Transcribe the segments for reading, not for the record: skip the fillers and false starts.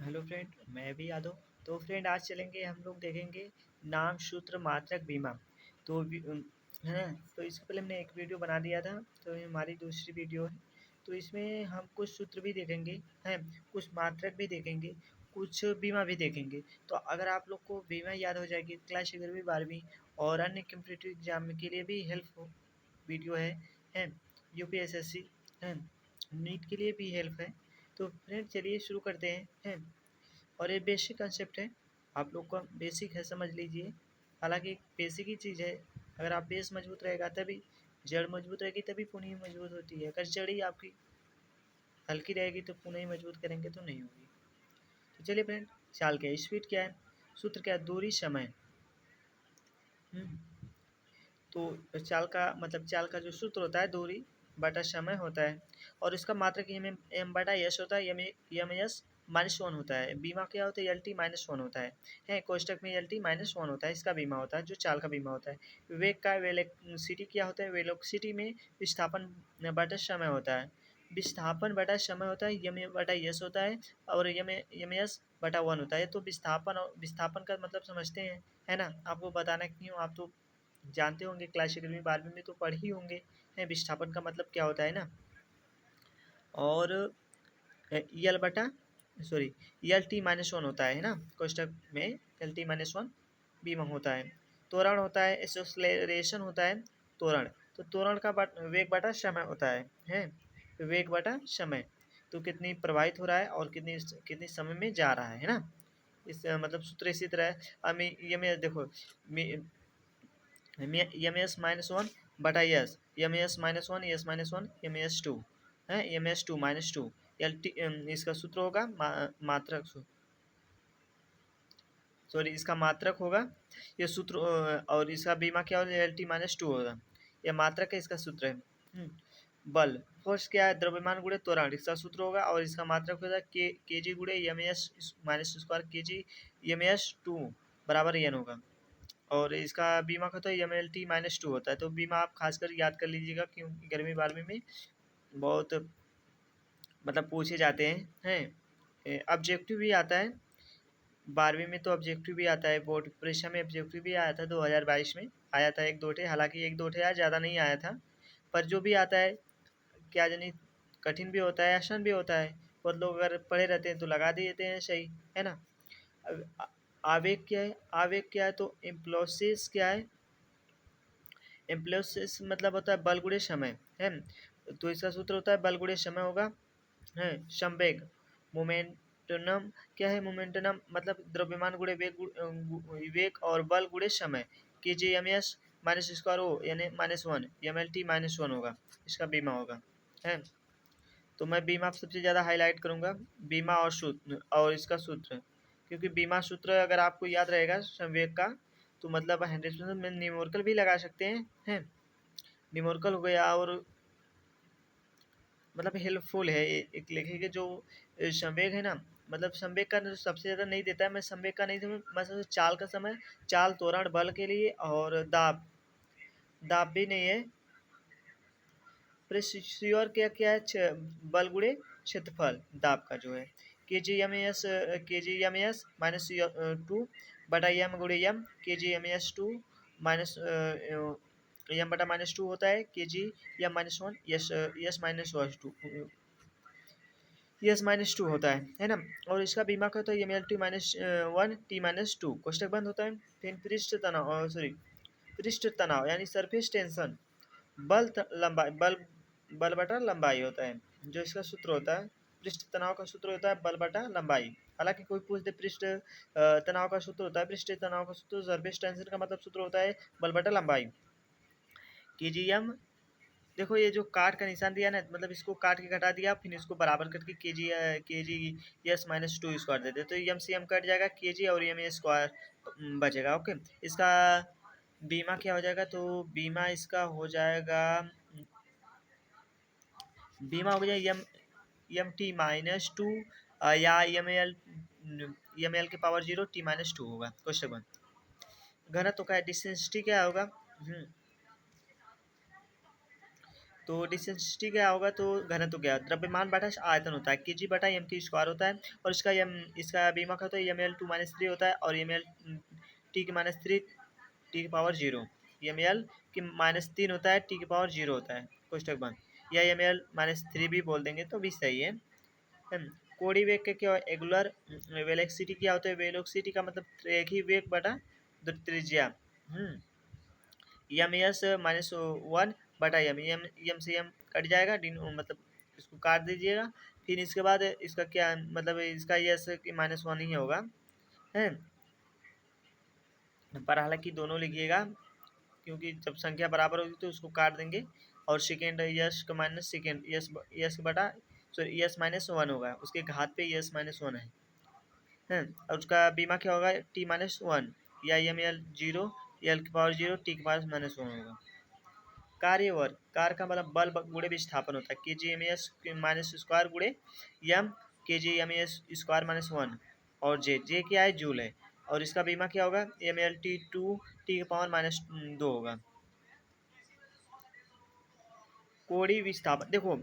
Hello friend, मैं भी यादव। तो फ्रेंड, आज चलेंगे, हम लोग देखेंगे नाम, सूत्र, मात्रक, बीमा। तो है ना। तो इससे पहले हमने एक वीडियो बना दिया था, तो ये हमारी दूसरी वीडियो है। तो इसमें हम कुछ सूत्र भी देखेंगे, हैं, कुछ मात्रक भी देखेंगे, कुछ बीमा भी देखेंगे। तो अगर आप लोग को बीमा याद हो जाएगी, क्लास 11वीं 12वीं और अन्य कम्पिटिटिव एग्जाम के लिए भी हेल्प वीडियो है यूपीएसएससी है, नीट के लिए भी हेल्प है। तो फ्रेंड, चलिए शुरू करते हैं। और ये बेसिक कंसेप्ट है, आप लोग का बेसिक है, समझ लीजिए। हालांकि बेसिक ही चीज़ है। अगर आप बेस मजबूत रहेगा तभी, जड़ मजबूत रहेगी तभी पुनः मजबूत होती है। अगर जड़ ही आपकी हल्की रहेगी तो पुनः मजबूत करेंगे तो नहीं होगी। तो चलिए फ्रेंड, चाल क्या है, स्पीड क्या है, सूत्र क्या है, दूरी, समय। हम्म, तो चाल का मतलब, चाल का जो सूत्र होता है दूरी बटा समय होता है। और इसका मात्रक एम बटा यस होता है। एम एस -1 होता है। बीमा क्या होता है, एल टी -1 होता है कोष्टक में एल टी -1 होता है, इसका बीमा होता है, जो चाल का बीमा होता है। वेग का वेलोसिटी क्या होता है, वेलोसिटी में विस्थापन बटा समय होता है। विस्थापन बटा समय होता है, यम बटा यस होता है। और यम एस बटा 1 होता है। तो विस्थापन और विस्थापन का मतलब समझते हैं, है ना। आपको बताना क्यों, आप तो जानते होंगे, क्लास 11वीं 12वीं में तो पढ़ ही होंगे, है विस्थापन का मतलब क्या होता है ना। और यल बटा सॉरी यल टी -1 होता है ना, कोष्टक में एल टी -1 बीमा होता है। त्वरण होता है, एक्सेलरेशन होता है, त्वरण। तो त्वरण का वेग बटा समय होता है वेग बटा समय। तो कितनी प्रवाहित हो रहा है और कितनी कितनी समय में जा रहा है ना। इस मतलब सूत्र इसी तरह है। अब ये में देखो, एम एस -1 बटा S, M S -1 S -1 M S two है, M S two -2 L T. इसका सूत्र होगा मात्रक, सॉरी इसका मात्रक होगा ये सूत्र। और इसका बीमा क्या होगा, एल टी -2 होगा। यह मात्रक है, इसका सूत्र है। बल, फोर्स क्या है, द्रव्यमान गुणे त्वरण, इसका सूत्र होगा। और इसका मात्रक होगा के जी गुणे एम एस -2 के जी एम एस टू बराबर एन होगा। और इसका बीमा का तो एम एल टी -2 होता है। तो बीमा आप खासकर याद कर लीजिएगा, क्योंकि 11वीं 12वीं में बहुत मतलब पूछे जाते हैं ऑब्जेक्टिव भी आता है। 12वीं में तो ऑब्जेक्टिव भी आता है, बोर्ड परीक्षा में ऑब्जेक्टिव भी आया था, 2022 में आया था एक दो ठे। हालांकि एक दो ठे आया, ज़्यादा नहीं आया था। पर जो भी आता है, क्या जानी, कठिन भी होता है, आसान भी होता है। बहुत लोग अगर पढ़े रहते हैं तो लगा देते हैं सही, है ना। अब आवेग क्या है, आवेग क्या है, तो इम्प्लोसिस क्या है, इम्प्लोसिस मतलब होता है बल गुणे समय, है। तो इसका सूत्र होता है बल गुणे समय होगा, है। संवेग, मोमेंटनम क्या है, मोमेंटनम मतलब द्रव्यमान गुणे वेग और बल गुणे समय, के जे एम एस -स्क्वायर ओ यानी -1 एम एल टी -1 होगा, इसका बीमा होगा, है। तो मैं बीमा सबसे ज़्यादा हाईलाइट करूँगा, बीमा और सूत्र और इसका सूत्र। क्योंकि बीमा सूत्र अगर आपको याद रहेगा संवेग का, तो मतलब 100% में न्यूमेरिकल भी लगा सकते हैं न्यूमेरिकल हो गया। और मतलब हेल्पफुल है, एक लिखेंगे जो संवेग है ना, मतलब संवेग का सबसे ज़्यादा नहीं देता है। मैं संवेग का नहीं दूँ, मैं समझ चाल का समय, चाल त्वरण बल के लिए, और दाब, दाब भी नहीं है। प्रेशर क्या क्या है, बल गुणे क्षेत्रफल, दाब का जो है, के जी एम एस -2 बटा एम गुणे M, K G M S to minus M बटा -2 होता है, K G M -1 S S -2 S -2 होता है ना। और इसका बीमा का तो एम एल टी -1 टी -2 कोष्टक बंद होता है। फिर पृष्ठ तनाव, सॉरी पृष्ठ तनाव यानी सरफेस टेंशन, लंबाई, बल बटा लंबाई होता है, जो इसका सूत्र होता है। पृष्ठ तनाव का सूत्र होता है बल बटा लंबाई। हालांकि कोई पूछ दे, पृष्ठ तनाव का सूत्र होता है, पृष्ठ तनाव का सूत्र, सरफेस टेंशन का मतलब सूत्र होता है बल बटा लंबाई। केजीएम, देखो ये जो काट का निशान दिया ना, मतलब इसको काट के घटा दिया, फिर इसको बराबर करके के जी यस -2 स्क्वायर दे दे, तो एम से एम कट जाएगा, के जी और एम ए स्क्वायर बचेगा। ओके, इसका बीमा क्या हो जाएगा, तो बीमा इसका हो जाएगा, बीमा हो गया एम एम टी -2 या एम एल के पावर 0 टी -2 होगा क्वेश्चन 1। घनत्व का डिस्टेंसिटी क्या होगा, तो डिसेंसिटी क्या होगा, तो घनत्व क्या, द्रव्यमान बटा आयतन होता है, केजी बटा एम की स्क्वायर होता है, और इसका बीमा का होता है ml2 - 3 होता है, और ml t⁻³ t⁻0, ml की -3 होता है, t⁻0 होता है, कोष्टक बंद, या ml-3 भी बोल देंगे तो भी सही है। कोणीय वेग का क्या, एंगुलर वेलोसिटी क्या होता है, वेलोसिटी का मतलब एक ही वेग बटा त्रिज्या, एम एस -1 बटा एम से एम कट जाएगा, मतलब इसको काट दीजिएगा। फिर इसके बाद इसका क्या मतलब, इसका यस कि -1 ही होगा, है, पर हालांकि दोनों लिखिएगा, क्योंकि जब संख्या बराबर होगी तो उसको काट देंगे, और सेकेंड यस का माइनस सेकेंड यस बटा सॉरी यस-1 होगा, उसके घात पे यस-1 है, और उसका बीमा क्या होगा, t-1, या ml 0, l⁻0 t⁻−1 होगा। कार्य वर्ग, कार्य का मतलब बल गुणे विस्थापन होता है, K G M S minus square गुणे M K G M S square -1, और जे क्या है, जूल है, और इसका बीमा क्या होगा, mlt2 t⁻−2 होगा। कोणीय विस्थापन, देखो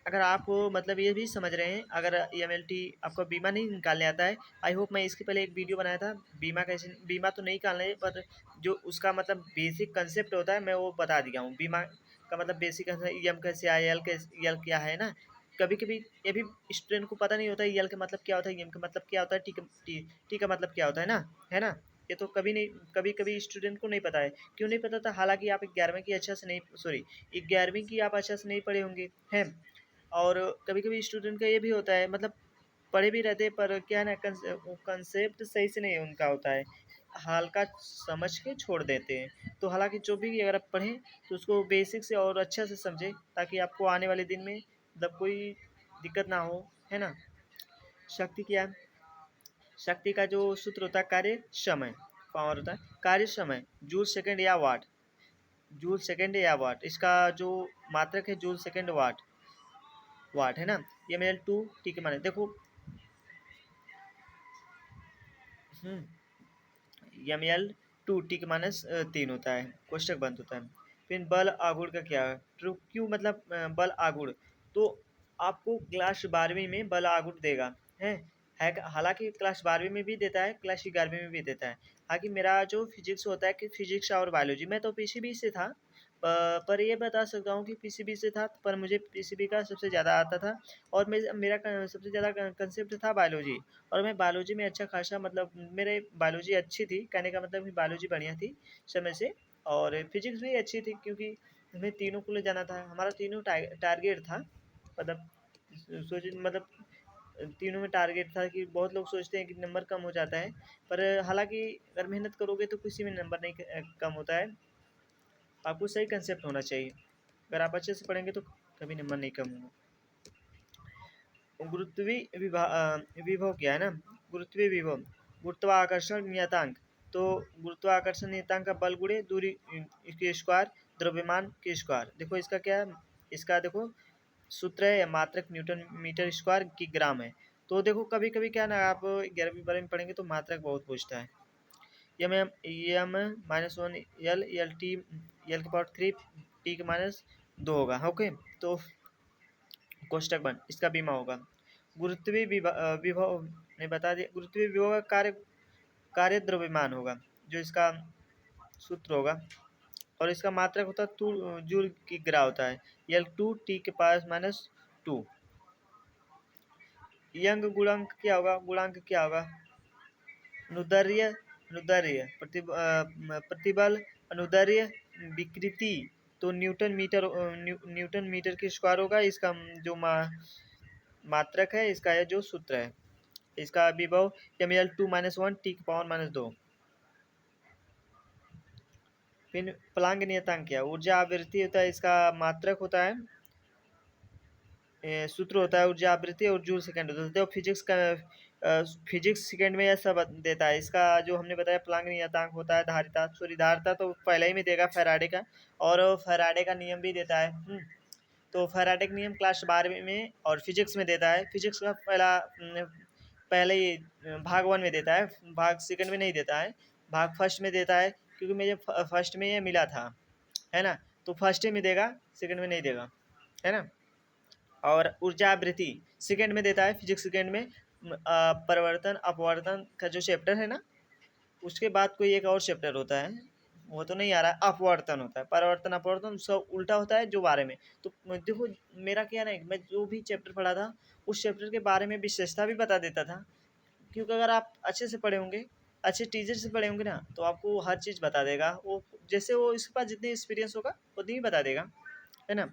अगर आप मतलब ये भी समझ रहे हैं, अगर EMLT आपको बीमा नहीं निकालने आता है, आई होप, मैं इसके पहले एक वीडियो बनाया था, बीमा कैसे, बीमा तो नहीं निकालना है, पर जो उसका मतलब बेसिक कंसेप्ट होता है मैं वो बता दिया हूँ। बीमा का मतलब बेसिक EM कैसे आया, एल क्या है ना, कभी कभी ये भी स्टूडेंट को पता नहीं होता है, एल का मतलब क्या होता है, EM का मतलब क्या होता है, टी का मतलब क्या होता है ना, ये तो कभी कभी स्टूडेंट को नहीं पता है। क्यों नहीं पता था, हालांकि आप 11वीं की अच्छा से नहीं, सॉरी 11वीं की आप अच्छा से नहीं पढ़े होंगे, हैं, और कभी कभी स्टूडेंट का ये भी होता है, मतलब पढ़े भी रहते हैं, पर क्या है ना, कंसेप्ट सही से नहीं उनका होता है, हल्का समझ के छोड़ देते हैं। तो हालांकि जो भी अगर आप पढ़ें तो उसको बेसिक से और अच्छा से समझें, ताकि आपको आने वाले दिन में मतलब कोई दिक्कत ना हो, है ना। शक्ति क्या है, शक्ति का जो सूत्र होता है, कार्य समय, पावर होता है, कार्य समय जूल सेकंड या वाट, जूल सेकंड या वाट, इसका जो मात्रक है जूल सेकंड वाट, वाट है ना। ये मेरे 2 टी के माने देखो, ml 2 टी के -3 होता है, कोष्टक बंद होता है। फिर बल आघूर्ण का क्या है, ट्रू क्यू मतलब बल आघूर्ण, तो आपको क्लास 12वीं में बल आघूर्ण देगा, है हालांकि क्लास 12वीं में भी देता है, क्लास 11वीं में भी देता है। हालांकि मेरा जो फिजिक्स होता है कि फिजिक्स और बायोलॉजी, मैं तो पीसीबी से था, पर ये बता सकता हूँ कि पीसीबी से था, पर मुझे पीसीबी का सबसे ज़्यादा आता था, और मेरा सबसे ज़्यादा कंसेप्ट था बायोलॉजी, और मैं बायोलॉजी में अच्छा खासा, मतलब मेरे बायोलॉजी अच्छी थी, कहने का मतलब कि बायोलॉजी बढ़िया थी समय से, और फिजिक्स भी अच्छी थी, क्योंकि हमें तीनों को ले जाना था, हमारा तीनों टारगेट था, मतलब सोच मतलब तीनों में टारगेट था, कि बहुत लोग सोचते हैं कि नंबर कम हो जाता है, पर हालांकि अगर मेहनत करोगे तो किसी में नंबर नहीं कम होता है, आपको सही कंसेप्ट होना चाहिए, अगर आप अच्छे से पढ़ेंगे तो कभी नंबर नहीं कम होगा। विभव क्या है ना, गुरुत्वीय विभव, गुरुत्वाकर्षण नियतांक, तो गुरुत्वाकर्षण नियतांक का बल गुणे दूरी के स्क्वायर, द्रव्यमान के स्क्वायर, देखो इसका क्या है, इसका देखो सूत्र है, या मात्रक न्यूटन मीटर स्क्वायर की ग्राम है। तो देखो कभी कभी क्या ना, आप 11वीं बारे में पढ़ेंगे तो मात्रक बहुत पूछता है, M -1 L T l⁻3 t⁻2 होगा, ओके। तो कोष्टक बंद, इसका बीमा होगा। गुरुत्वीय विभव ने बता दिया, गुरुत्वीय विभव का कार्य द्रव्यमान होगा, जो इसका सूत्र होगा, और इसका मात्रक होता है जूल की ग्रा होता है, l2 t के पास -2। यंग गुणांक क्या होगा, गुणांक क्या होगा, अनुदैर्ध्य, प्रतिबल, अनुदैर्ध्य, विकृति, तो न्यूटन मीटर की स्क्वायर होगा, इसका जो मात्रक है, इसका है जो सूत्र है, इसका विभव ml2 - 1 t⁻2। फिर प्लांक नियतांक क्या, ऊर्जा आवृत्ति होता है, इसका मात्रक होता है, सूत्र होता है ऊर्जा आवृत्ति, और जूल सेकंड होता है। देखो फिजिक्स सेकंड में यह सब देता है, इसका जो हमने बताया प्लांक नियतांक होता है, धारिता, सॉरी धारिता तो पहले ही में देगा फैराडे का, और फैराडे का नियम भी देता है। तो फैराडे का नियम क्लास 12वीं में और फिजिक्स में देता है, फिजिक्स का पहले ही भाग 1 में देता है, भाग सेकंड में नहीं देता है, भाग फर्स्ट में देता है, क्योंकि मुझे फर्स्ट में ये मिला था, है ना, तो फर्स्ट में देगा, सेकंड में नहीं देगा। है ना। और ऊर्जावृत्ति सेकेंड में देता है, फिजिक्स सेकेंड में परिवर्तन अपवर्तन का जो चैप्टर है ना, उसके बाद कोई एक और चैप्टर होता है, वो तो नहीं आ रहा है, अपवर्तन होता है, परिवर्तन अपवर्तन सब उल्टा होता है जो बारे में। तो देखो मेरा क्या है ना, मैं जो भी चैप्टर पढ़ा था उस चैप्टर के बारे में विशेषता भी बता देता था, क्योंकि अगर आप अच्छे से पढ़े होंगे, अच्छे टीचर से पढ़े होंगे ना, तो आपको हर चीज़ बता देगा वो, जैसे वो इसके पास जितनी एक्सपीरियंस होगा उतनी ही बता देगा, है ना।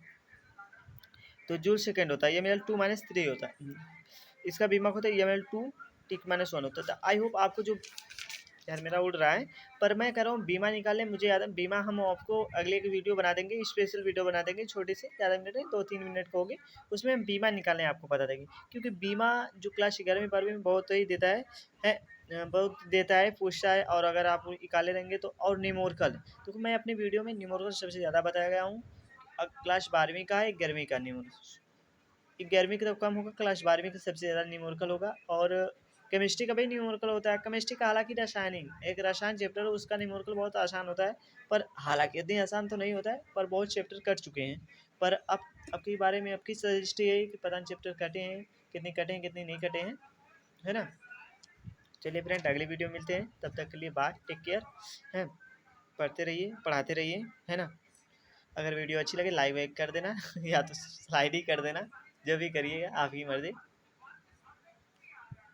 तो जूल सेकेंड होता है, ये मेरा 2 - 3 होता है, इसका बीमाक होता है EML 2 T-1 होता है। तो आई होप आपको जो, यार मेरा उड़ रहा है, पर मैं कह रहा हूँ बीमा निकालने, मुझे याद है बीमा हम आपको अगले की वीडियो बना देंगे, स्पेशल वीडियो बना देंगे छोटी सी, ज़्यादा मिनट नहीं, 2-3 मिनट का होगी, उसमें हम बीमा निकालने आपको बता देंगे। क्योंकि बीमा जो क्लास 11वीं 12वीं में बहुत ही देता है बहुत देता है, पूछता है, और अगर आप निकाले रहेंगे तो, और न्यूमेरिकल, तो मैं अपनी वीडियो में न्यूमेरिकल सबसे ज़्यादा बताया गया हूँ। क्लास 12वीं का है, 11वीं का न्यूमेरिकल, 11वीं का तो कम होगा, क्लास 12वीं का सबसे ज़्यादा न्यूमेरिकल होगा। और केमिस्ट्री का भी न्यूमेरिकल होता है। केमिस्ट्री का हालांकि रासायनिक एक रसायन चैप्टर है, उसका न्यूमेरिकल बहुत आसान होता है, पर हालांकि इतनी आसान तो नहीं होता है, पर बहुत चैप्टर कट चुके हैं। पर अब के बारे में आपकी सजेस्ट ये है कि पता नहीं चैप्टर कटे हैं, कितने कटे हैं कितने नहीं कटे हैं, है ना। चलिए फ्रेंड, अगली वीडियो में मिलते हैं, तब तक के लिए बाय, टेक केयर, है। पढ़ते रहिए, पढ़ाते रहिए, है ना। अगर वीडियो अच्छी लगे लाइक वाइक कर देना या तो स्लाइड ही कर देना, जो भी करिएगा आपकी मर्जी।